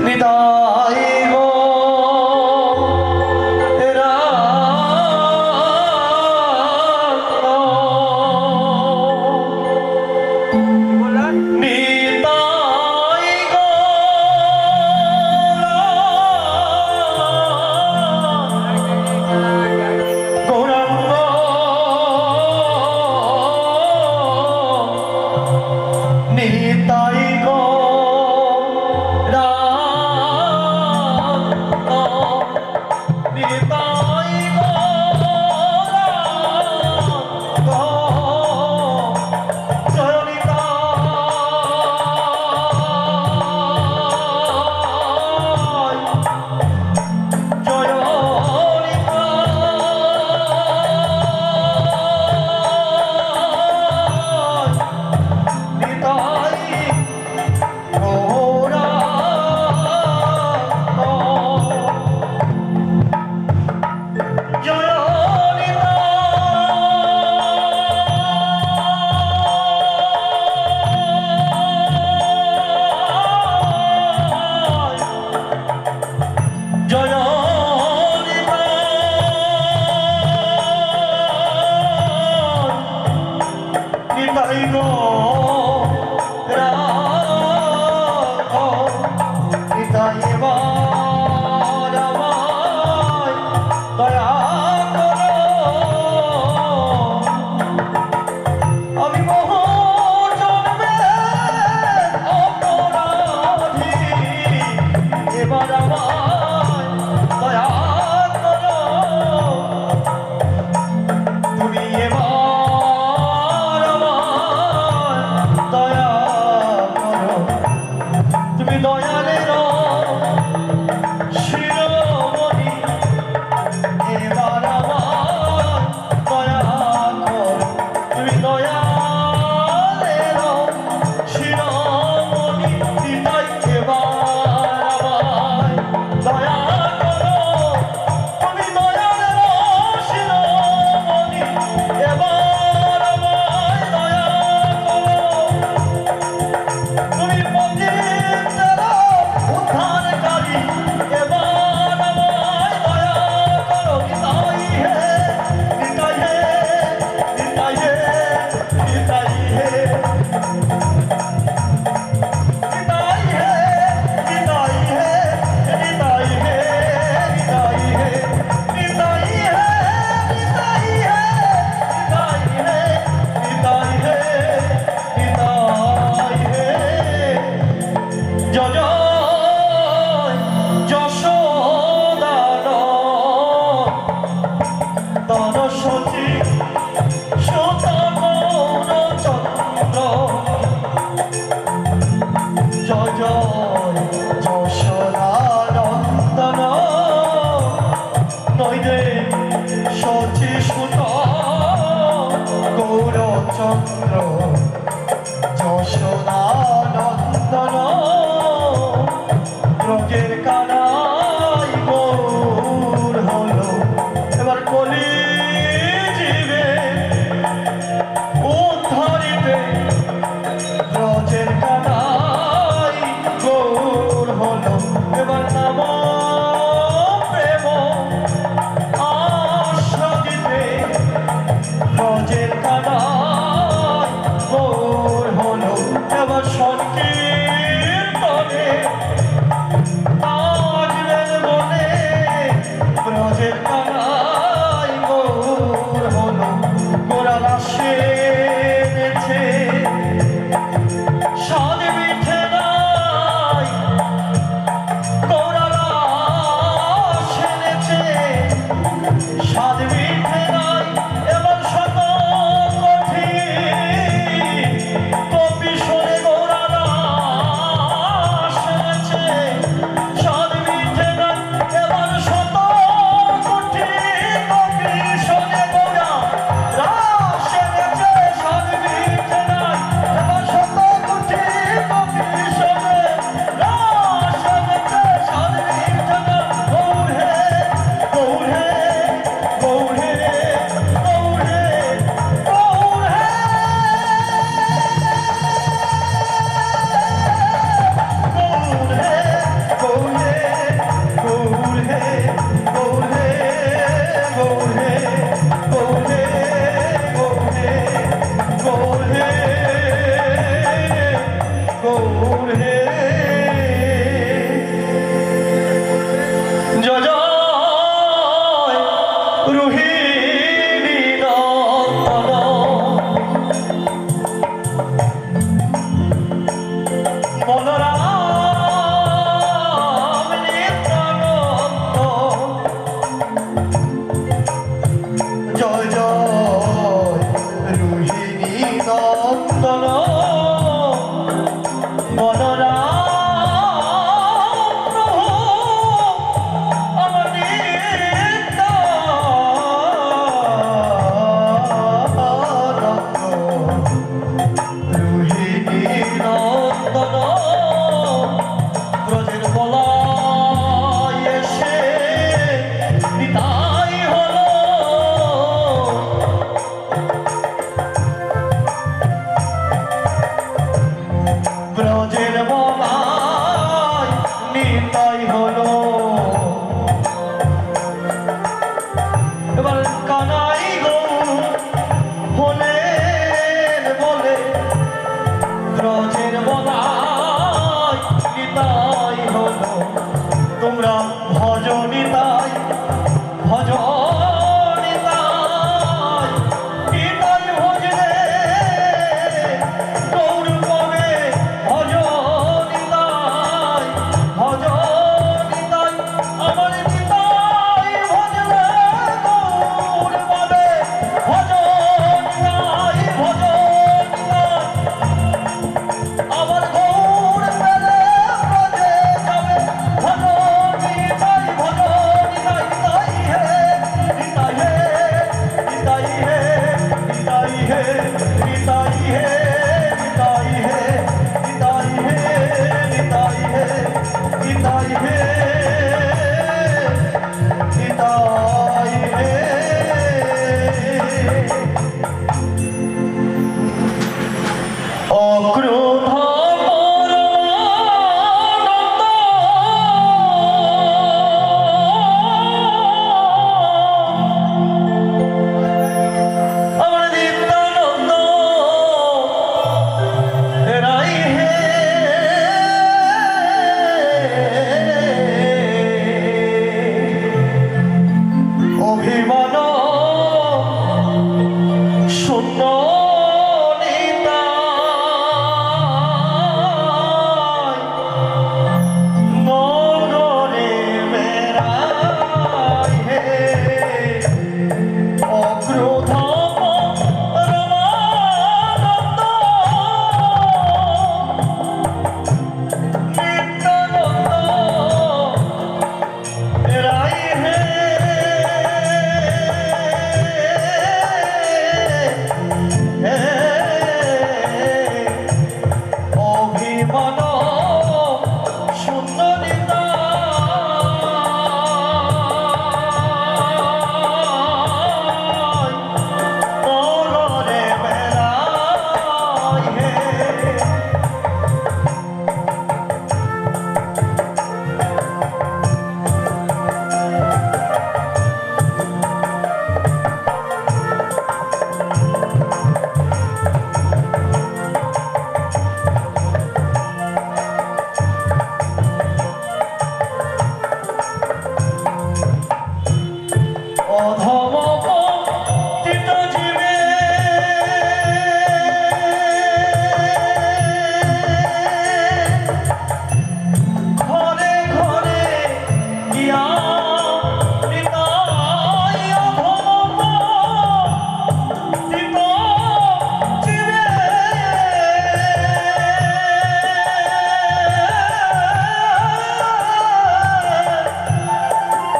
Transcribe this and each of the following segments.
নিতাই গো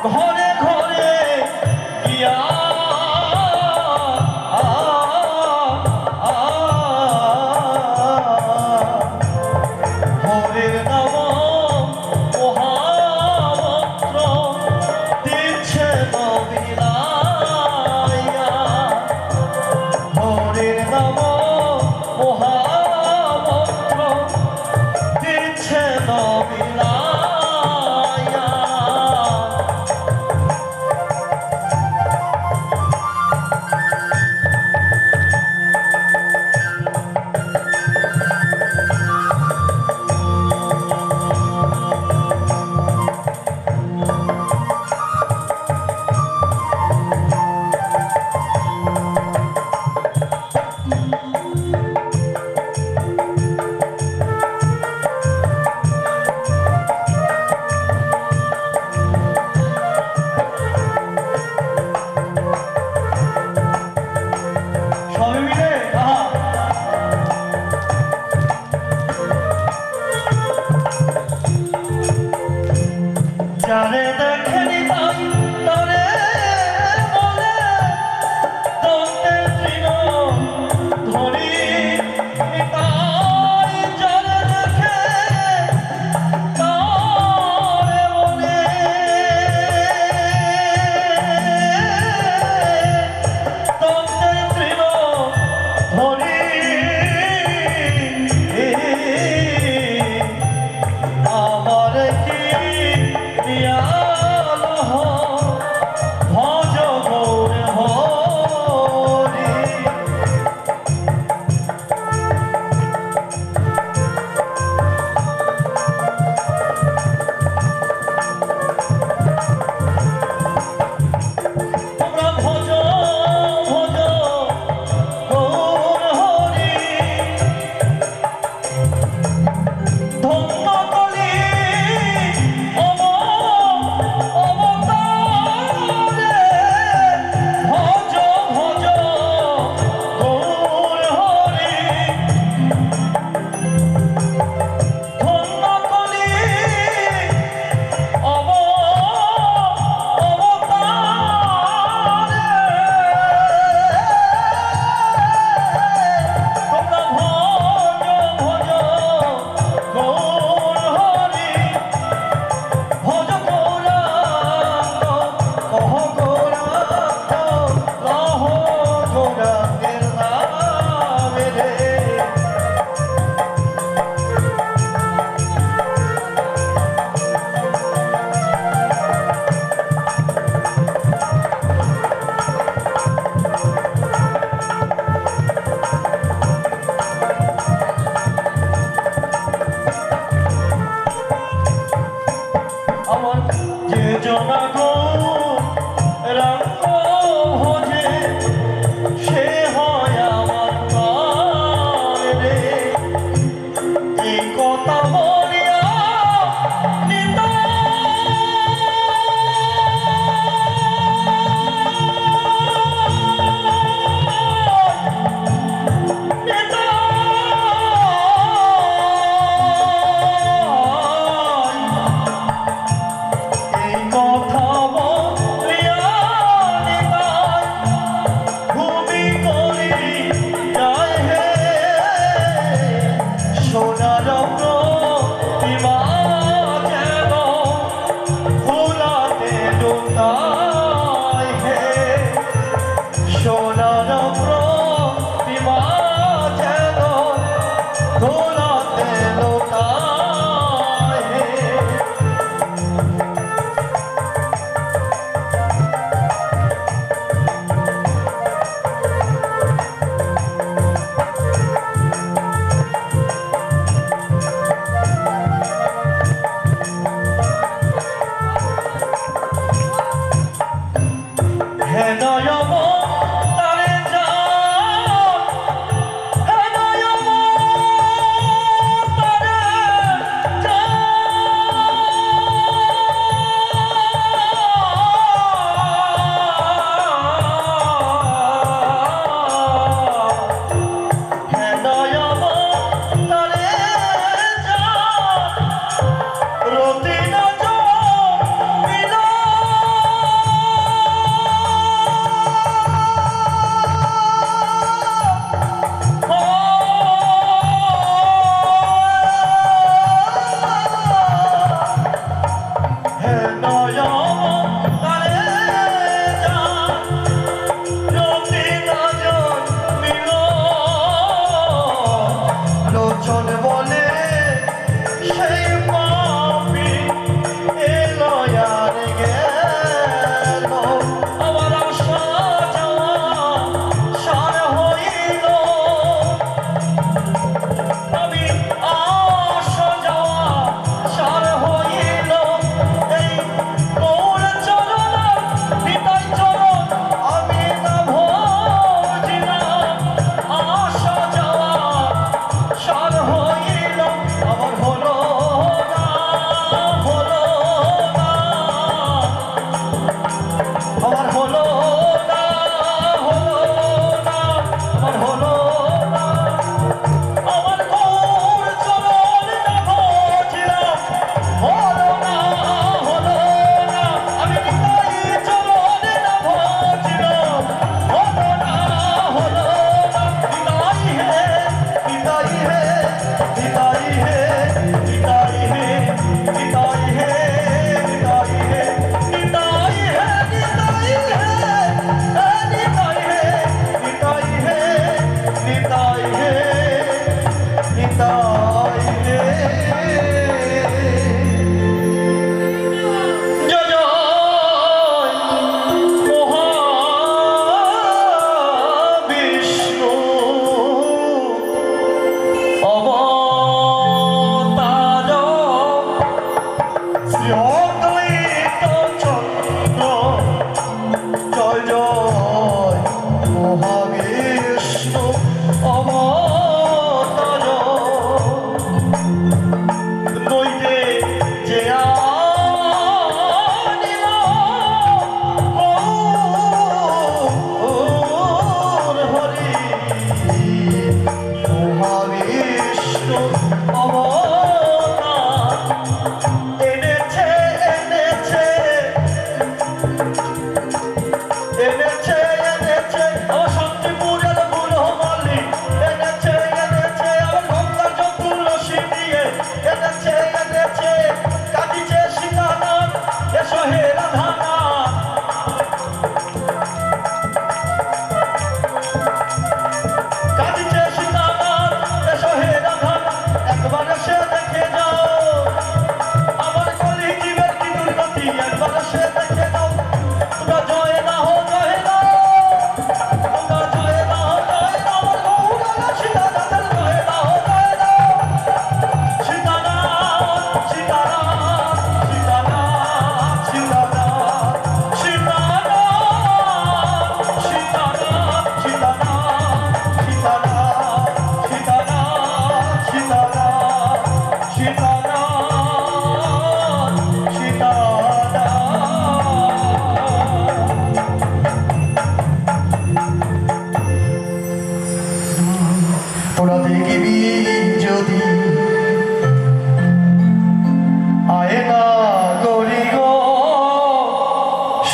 ঘরে ঘরে গিয়া হরের নাম মহামন্ত্র দিচ্ছে নবিলাইয়া হরের নাম মহামন্ত্র দিচ্ছে নবিলাইয়া যারে দেখেনি তাই তারে বলে দন্তে তৃণ ধরি তাই যারে দেখে তারে বলে দন্তে তৃণ ধরি আমার কি ভজ গৌর হরি তোমরা ভজ ভজ গৌর হরি ধন্য কলি আমার যে জনা গো রাঙ্গ ভজে সে হয় আমার প্রাণ রে এই কথা বলিয়া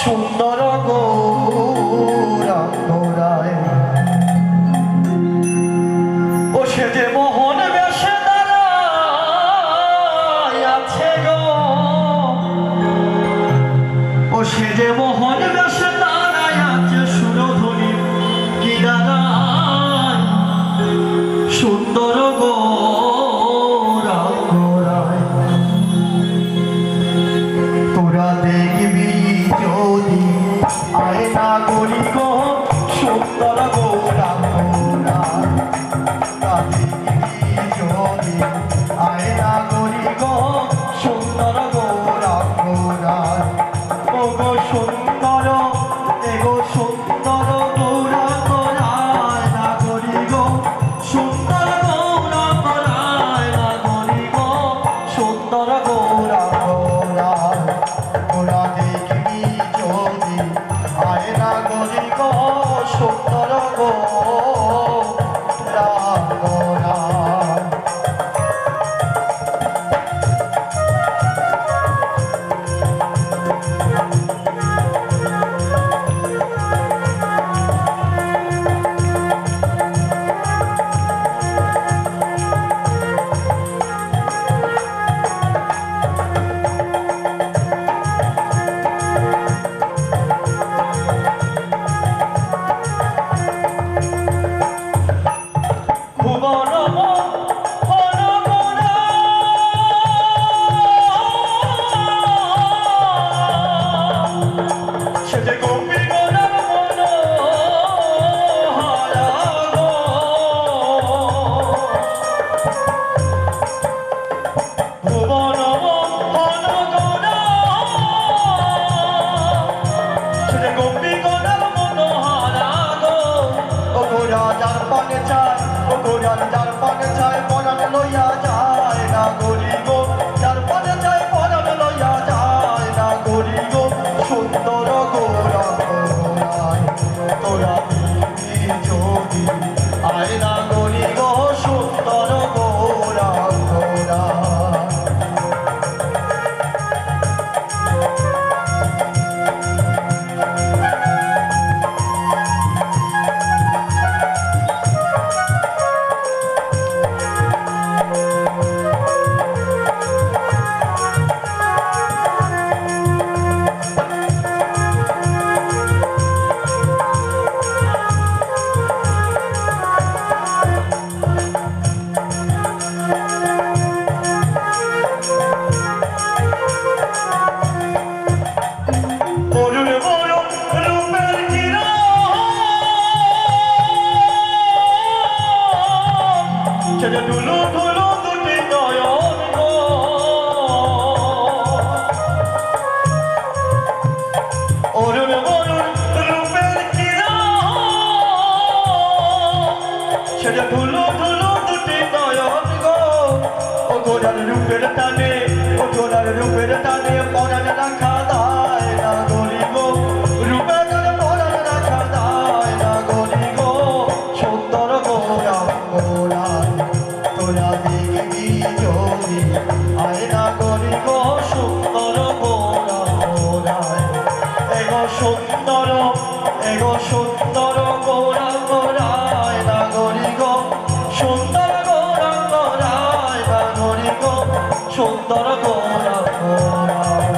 সুন্দর গৌরাঙ্গরায় ও সে যে মোহন বেশে দাঁড়ায় আছে গো ও সে যে মোহন বেশে দাঁড়ায় আছে সুরধ্বনি কিনারায় সুন্দর গৌরাঙ্গরায় তোরা দেখবি যদি আয়না করি গো সুন্দর গৌরাঙ্গরায় তোরা দেখবি যদি আয়না করি গো সুন্দর গৌরাঙ্গরায় ও গো সুন্দর এগো সুন্দর গৌরাঙ্গরায় না করি গো সুন্দর গৌরাঙ্গরায় না করি গো সুন্দর গৌরাঙ্গরায় তোরা দেখবি যদি আয়না করি গো সুন্দর গৌরাঙ্গরায় রূপের টানে ও তোরার রূপের টানে পরাণ রাখা দায় না গরি গো রূপের টানে পরাণ রাখা দায় না গরি গো সুন্দর গৌরাঙ্গরায় তোরা দেখবি যদি আয়না গরি গো সুন্দর গৌরাঙ্গরায় এগো সুন্দর গৌরাঙ্গরায় না গরি গো সুন্দর সুন্দর গৌরাঙ্গরায়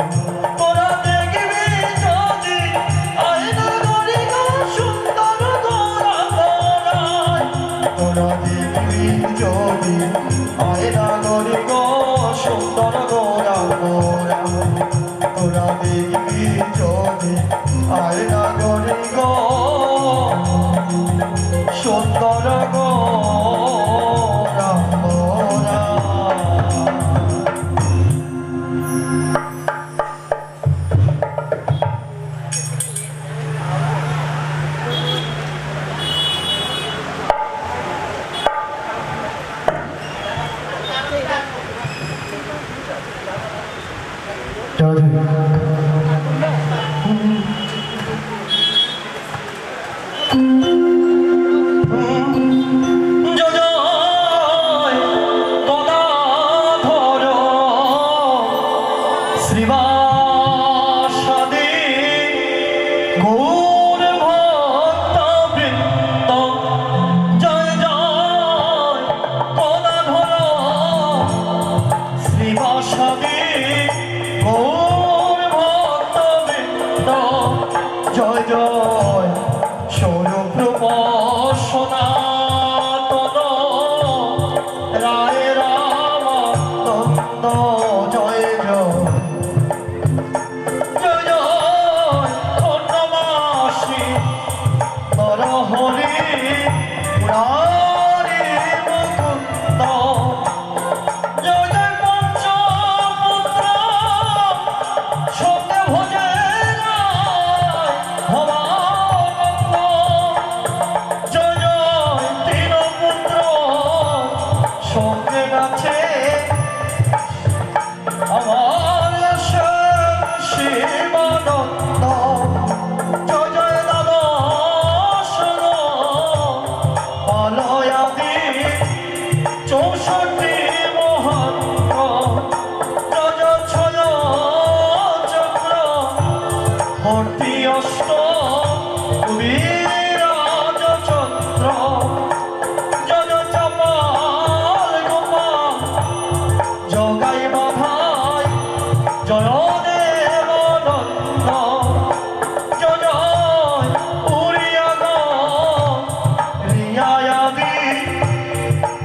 তোরা দেখবি যদি আয়না করি গো সুন্দর গৌরাঙ্গরায় তোরা দেখবি যদি আয়না করি গো সুন্দর গৌরাঙ্গরায় তোরা দেখবি যদি আয়না করি গো সুন্দর গৌর ভক্তবৃন্দ জয় জয় গদাধর শ্রীবাসাদি গৌর ভক্তবৃন্দ জয় জয় সৌরভ্রব সনাতন রায় রামানন্দ জয় জয় জয় জয় খণ্ডমাসী নরহরি মুরারি মুকুন্দ জয় জয় পঞ্চপুত্র সঙ্গে ভজে ভবানন্দ জয় জয় দীনপুত্র সঙ্গে গাছে আমার শিবানন্দ জয় জয় দাদর্শন পালয়াদি 64 মহান্ত জয় জয় ছয় চক্র ভর্তি অষ্ট বিরাজ চন্দ্র জয় জয় চাপাল গোপাল জগাই বাধাই জয় দেবানন্দ জয় জয় উড়িয়াগ রিয়ায়াদি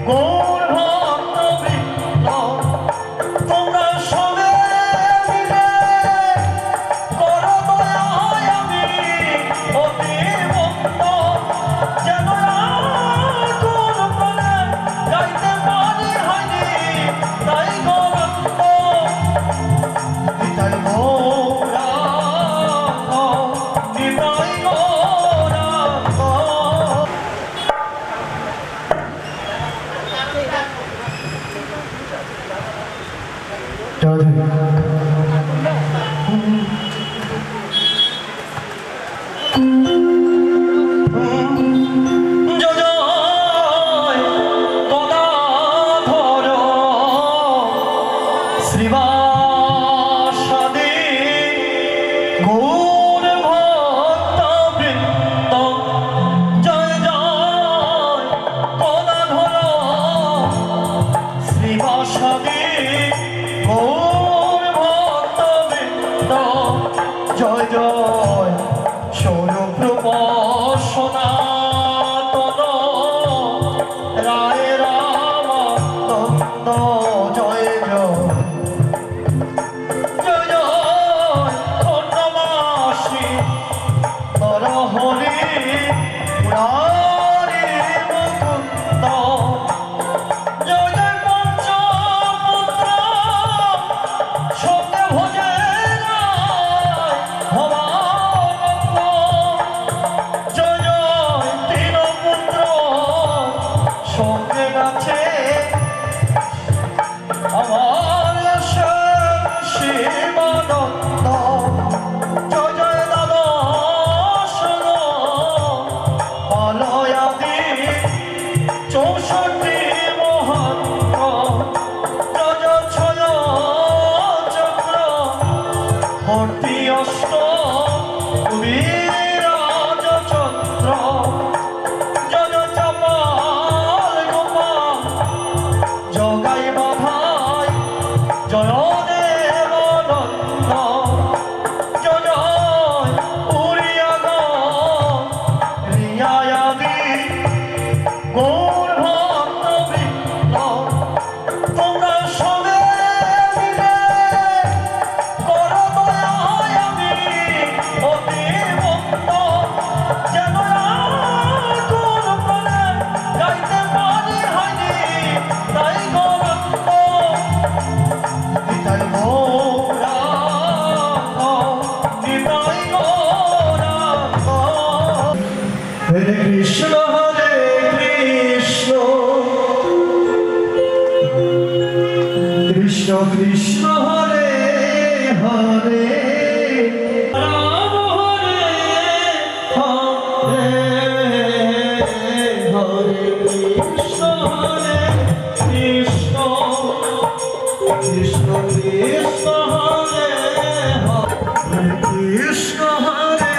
গৌর ভক্তবৃন্দ তোমরা সবে মিলে করো দয়ায় আমি অতি ভক্ত যেন কোন প্রাণে গাইতে পারি হয়নি তাই গৌরঙ্গ নিতাই গৌরাঙ্গ নিতাই গৌরাঙ্গ জয় জয় গদাধর শ্রীবাসাদি গৌর ভক্তবৃন্দ জয় জয় গদাধর শ্রীবাসাদি গৌর ভক্তবৃন্দ জয় জয় সৌরভ্রব সনাতন রায় রামানন্দ জয় জয় জয় জয় খণ্ডমাসী নরহরি মুরারি মুকুন্দ জয় জয় পঞ্চপুত্র সঙ্গে ভজে ভবানন্দ জয় জয় দীনপুত্র সঙ্গে গাছে আমার শিবানন্দ জয় জয় দাদর্শন পালয়াদি 64 মহান্ত জয় জয় ছয় চক্র ভর্তি অষ্ট বিরাজ চন্দ্র জয় জয় চাপাল গোপাল জগাই বাধাই জয় দেবানন্দ জয় জয় উড়িয়াগ রিয়ায়াদি গৌর ভক্তবৃন্দ তোমরা সবে মিলে করো দয়ায় আমি অতি ভক্ত যেন কোন প্রাণে গাইতে পারি হয়নি তাই গৌরঙ্গ নিতাই গৌরাঙ্গ নিতাই গৌরাঙ্গ হরে কৃষ্ণ কৃষ্ণ কৃষ্ণ হরে হরে রাম হরে হরে হরে কৃষ্ণ কৃষ্ণ কৃষ্ণ কৃষ্ণ হরে হরে কৃষ্ণ হরে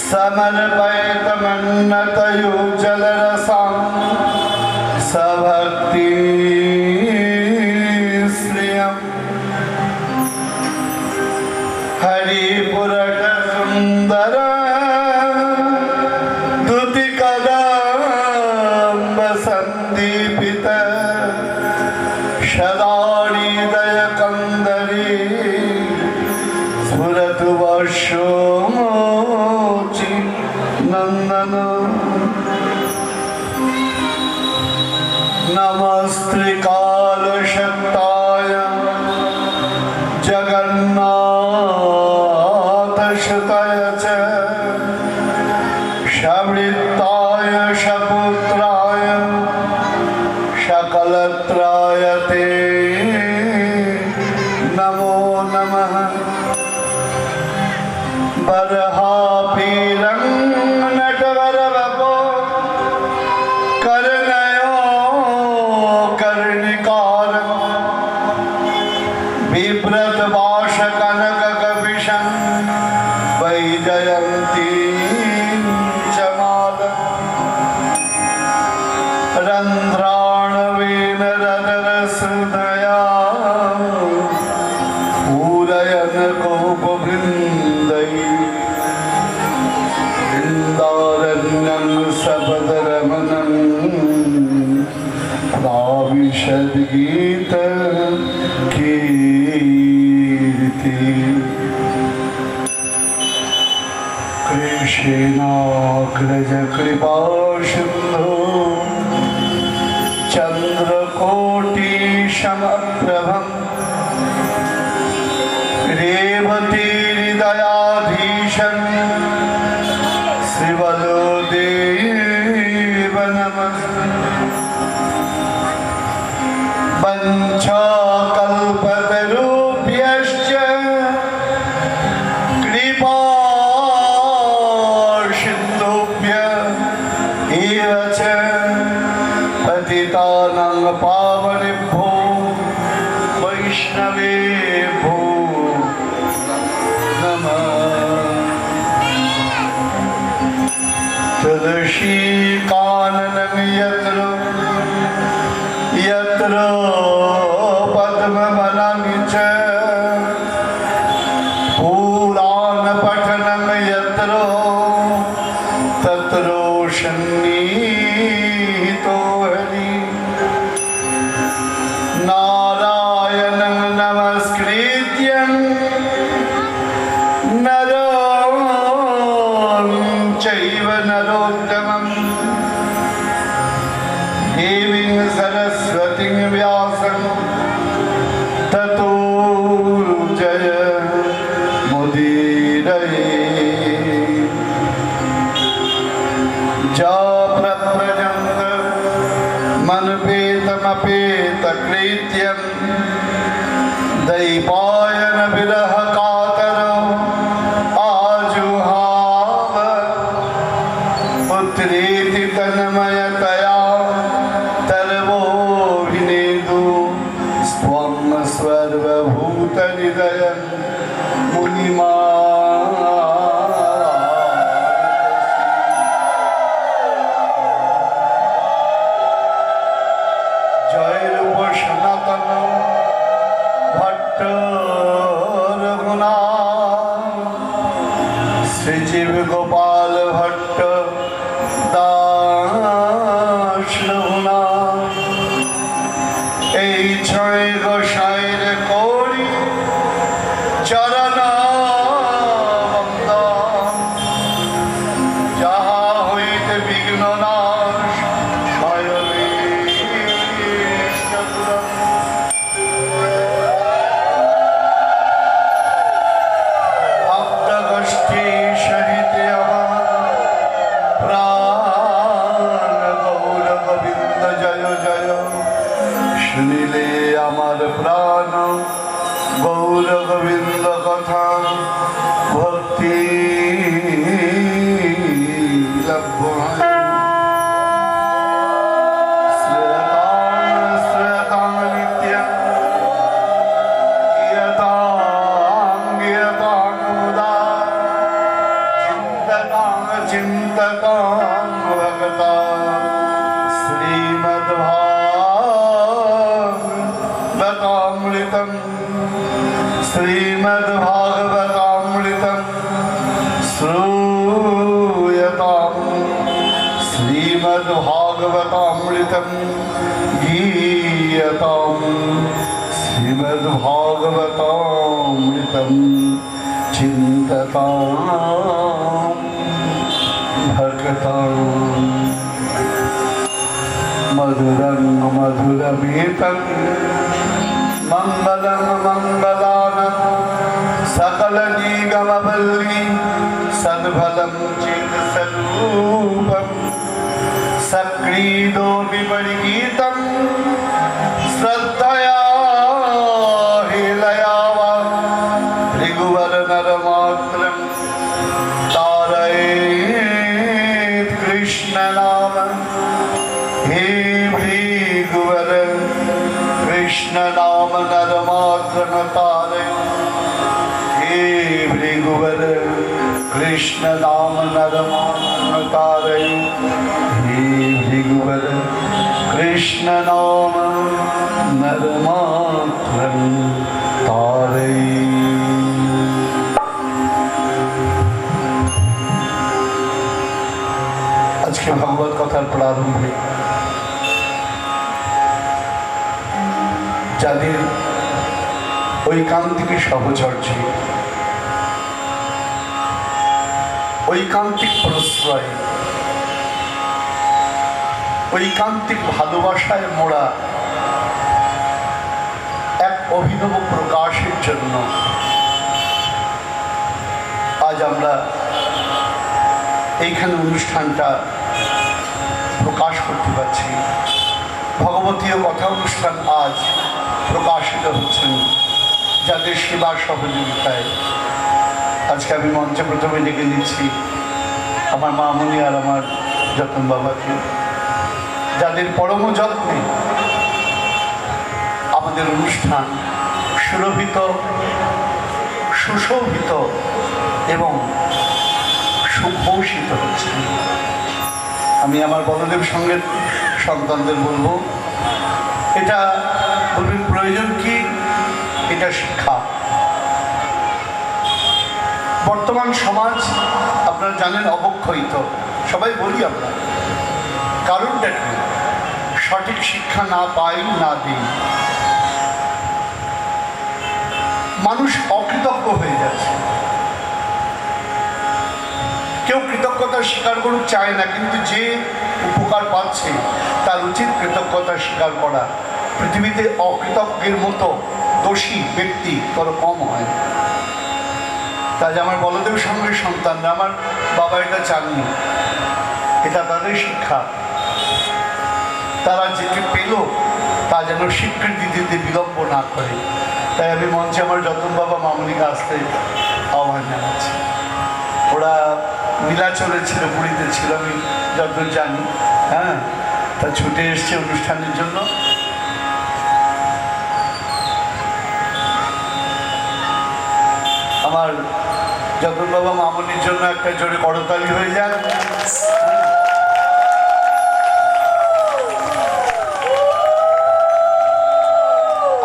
समर्पयतमन्नतयुजलरसां सभक्ति श्रियम् हरिपुरट सुंदर दुतिकदम्ब संदीपित शदाणीदय कंदरी स्फुरतु वर्षोचि नंदन नमस्त्रिकाल शक्ताय जगन्नाथ शुताय च शवृत्ताय शपुत्राय शकलत्राय ते नमो नमः बरहापीरं नटवरवपो कर्णयो कर्णिकारं बिभ्रत वाश कनक कपिशं वैजयन्ती चमाल रंध्राणवेन रदरसुदया पूरयन गोपवृन्दै वृन्दारण्यं सपदरमणं प्राविशद्गीत कीर्ति कृष्णाग्रज कृपा सिन्धु चंद्रकोटि समप्रभं रेवती हृदयाधीशं श्रीवलोदेव नमस्ते वंशाकल्पतरुभ्यश्च कृपा सिन्धुभ्य एव च पतितानां पावनेभ्यो वैष्णवेभ्यो नमः तुलसी काननं यत्र यत्र पद्मवनानि च पुराणपठनं यत्र तत्र सन्निहितो हरि नारायणं नमस्कृत्यं नरं चैव नरोत्तमं देवीं सरस्वतीं व्यासं ततो जय मुदीरये जा प्रव्रजन्त मनपेतमपेतकृत्यं दैपायन विरह कातरौ आजुहाव पुत्रेति तन्मयतया तर्वोऽभिनेदु स्वं सर्वभूतहृदयं मुनिमा श्रीजीव गोपाल भट्ट दास रघुनाथ এই ছয় গোসাইর করি চরণ বন্দন যাহা হইতে বিঘ্ন নাশ হয় গৌর গোবিন্দ কথা ভক্তি লভ্য শ্রীয়তাং নিত্যং গীয়তাং গীয়তাং মুদা চিন্ততাং श्रीमद्भागवतामृतं श्रूयताम् श्रीमद्भागवतामृतं गीयताम् श्रीमद्भागवतामृतं चिन्तताम् भक्ताम् मधुरं मधुरमेतं मंगलं मंगलानं सकलनिगमवल्ली सद्फलं चित्स्वरूपं सक्रीडो विपरिगीतं श्रद्धया हेलयावा भृगुवरनरमात्रं तारयेत् कृष्णनाम हे भृगुवर कृष्ण नाम नरमात्र तारे हे भृगुवर कृष्ण नाम नरमात्र तारे हे भृगुवर कृष्ण नाम नरमात्र तारे। आज के भगवत कथार प्रारंभे যাদের ঐকান্তিক সহচর্যে ঐকান্তিক প্রশ্রয় ঐকান্তিক ভালোবাসায় মোড়া এক অভিনব প্রকাশের জন্য আজ আমরা এইখানে অনুষ্ঠানটা প্রকাশ করতে পারছি। ভগবতীয় কথা অনুষ্ঠান আজ প্রকাশিত হচ্ছেন যাদের সেবা সহযোগিতায়। আজকে আমি মঞ্চে প্রথমে ডেকে নিচ্ছি আমার মামনি আর আমার যতন বাবাকে, যাদের পরম যত্নে আমাদের অনুষ্ঠান সুরভিত, সুশোভিত এবং সুঘোষিত হচ্ছে। আমি আমার বলদেব সঙ্গের সন্তানদের বলবো, এটা বলবেন প্রয়োজন কি, এটা শিক্ষা। বর্তমান সমাজ আপনারা জানেন অবক্ষয়িত, সবাই বলি আমরা, কারণটা কি? সঠিক শিক্ষা না পাই, না দিই, মানুষ অকৃতজ্ঞ হয়ে যাচ্ছে। কেউ কৃতজ্ঞতা স্বীকার করুক চায় না, কিন্তু যে উপকার পাচ্ছে তার উচিত কৃতজ্ঞতা স্বীকার করা। পৃথিবীতে অকৃতজ্ঞের মতো দোষী ব্যক্তি বড় কম হয়। তাই আমার বলদেব সঙ্গে সন্তানরা, আমার বাবা এটা চাননি, এটা তাদের শিক্ষা। তারা যেটি পেল তা যেন স্বীকৃতি দিতে বিলম্ব না করে। তাই আমি মঞ্চে আমার যতন বাবা মামনিকে আসতে আহ্বান জানাচ্ছি। ওরা নীলাচলে ছিল, পুরীতে ছিল, আমি যতদূর জানি। হ্যাঁ, তা ছুটে এসছে অনুষ্ঠানের জন্য। আমার যতন বাবা মামনির জন্য একটা জোরে করতালি হয়ে যাক।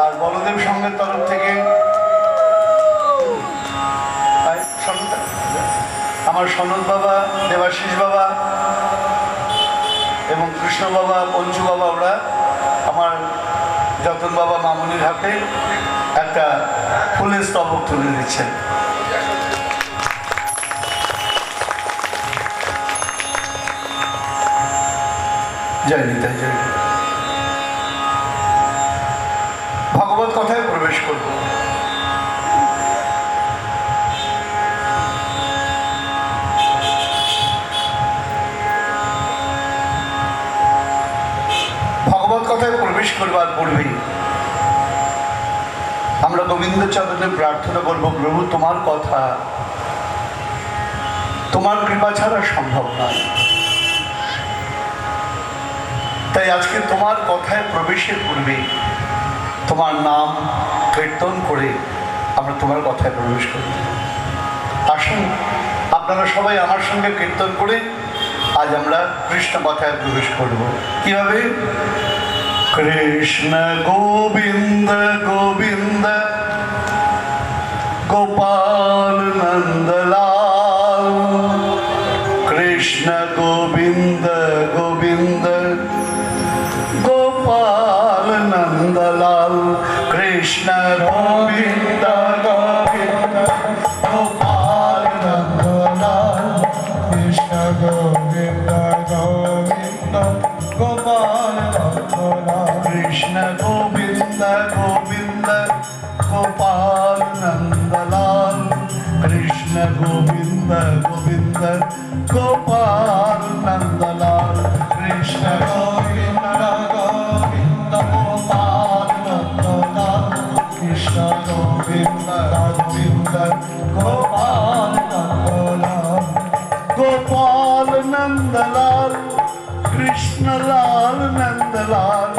আর বলদেব সঙ্গের তরফ থেকে আমার সনদ বাবা, দেবাশিস বাবা এবং কৃষ্ণ বাবা, পঞ্চু বাবা, ওরা আমার যতন বাবা মামনির হাতে একটা ফুলের স্তবক তুলে দিচ্ছেন। জয় নিতাই, জয়। ভগবত কথায় প্রবেশ করব। ভগবত কথায় প্রবেশ করবার পূর্বে আমরা গোবিন্দ চরণে প্রার্থনা করব, প্রভু তোমার কথা, তোমার কৃপা ছাড়া সম্ভব নয়। তাই আজকে তোমার কথায় প্রবেশের পূর্বে তোমার নাম কীর্তন করে আমরা তোমার কথায় প্রবেশ করি। আসুন আপনারা সবাই আমার সঙ্গে কীর্তন করে আজ আমরা কৃষ্ণ কথায় প্রবেশ করব। কিভাবে? কৃষ্ণ গোবিন্দ গোবিন্দ गोपाल नंदलाल कृष्ण गोविंद गोविंद गोपाल नंदलाल कृष्ण गोविंद गोविंद गोपाल नंदलाल कृष्ण गोविंद गोविंद गोपाल नंदलाल कृष्ण गोविंद गोविंद गोपाल नंदलाल कृष्ण गोविंद गोविंद गोपाल नंदलाल कृष्ण गोविंद गोविंद गोपाल नंदलाल कृष्ण गोविंद गोविंद गोपाल नंदलाल गोपाल नंदलाल कृष्ण लाल नंदलाल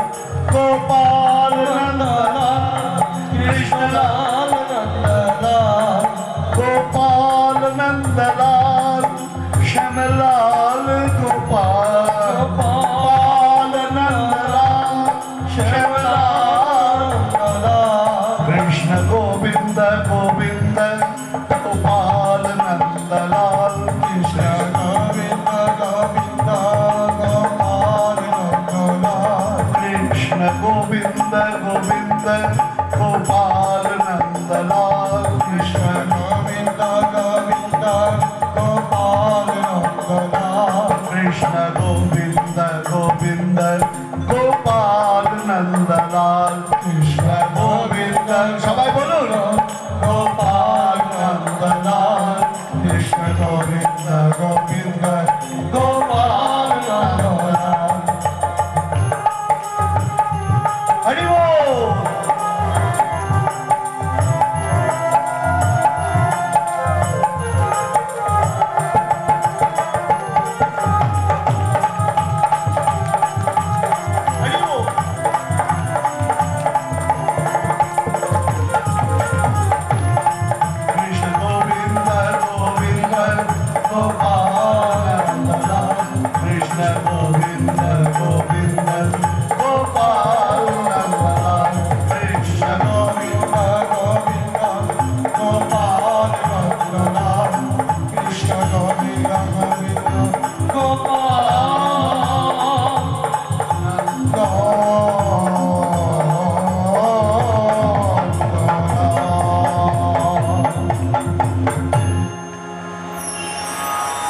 गोपाल नंदलाल कृष्ण लाल नंदलाल गोपाल नंदलाल श्यामलाल गोपाल गोपाल नंदलाल श्यामलाल नंदलाल कृष्ण गोविंद गोविंद गोपाल नंदलाल